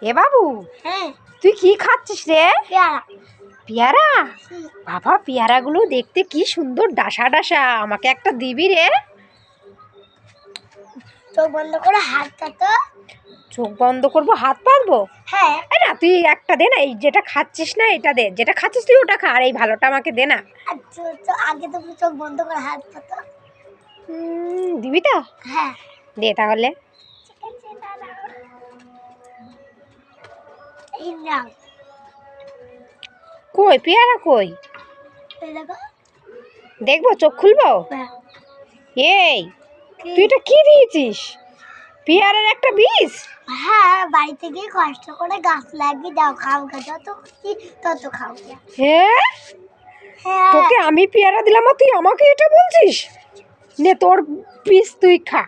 এ বাবু, হ্যাঁ তুই কি খাচ্ছিস রে? পেয়ারা। পেয়ারা? বাবা, পেয়ারাগুলো দেখতে কি সুন্দর, ডাসা ডাসা। আমাকে একটা দিবি রে? চোখ বন্ধ করে হাতটা তো। চোখ বন্ধ করবো, হাত পাতবো? হ্যাঁ। না, তুই একটা দে না, এই যেটা খাচ্ছিস না এটা দে, যেটা খাচ্ছিস তুই ওটা খা, আর এই ভালোটা আমাকে দে না। আচ্ছা, আগে তো চোখ বন্ধ করে হাতটা তো। দিবি তো? হ্যাঁ দে তাহলে। ঠিক আছে, দাঁড়াও। এই নাও। কই পেয়ারা কই? এই দেখো। দেখবো, চোখ খুলবো? হ্যাঁ। এই, তুই এটা কি দিয়েছিস? পেয়ারার একটা বীজ? হ্যাঁ, বাড়িতে গিয়ে কষ্ট করে গাছ লাগিয়ে দাও, খাও গা, যত খুশি তত খাও গা। হ্যাঁ, হ্যাঁ। তোকে আমি পেয়ারা দিলাম আর তুই আমাকে এটা বলছিস? নে, তোর বীজ তুই খা।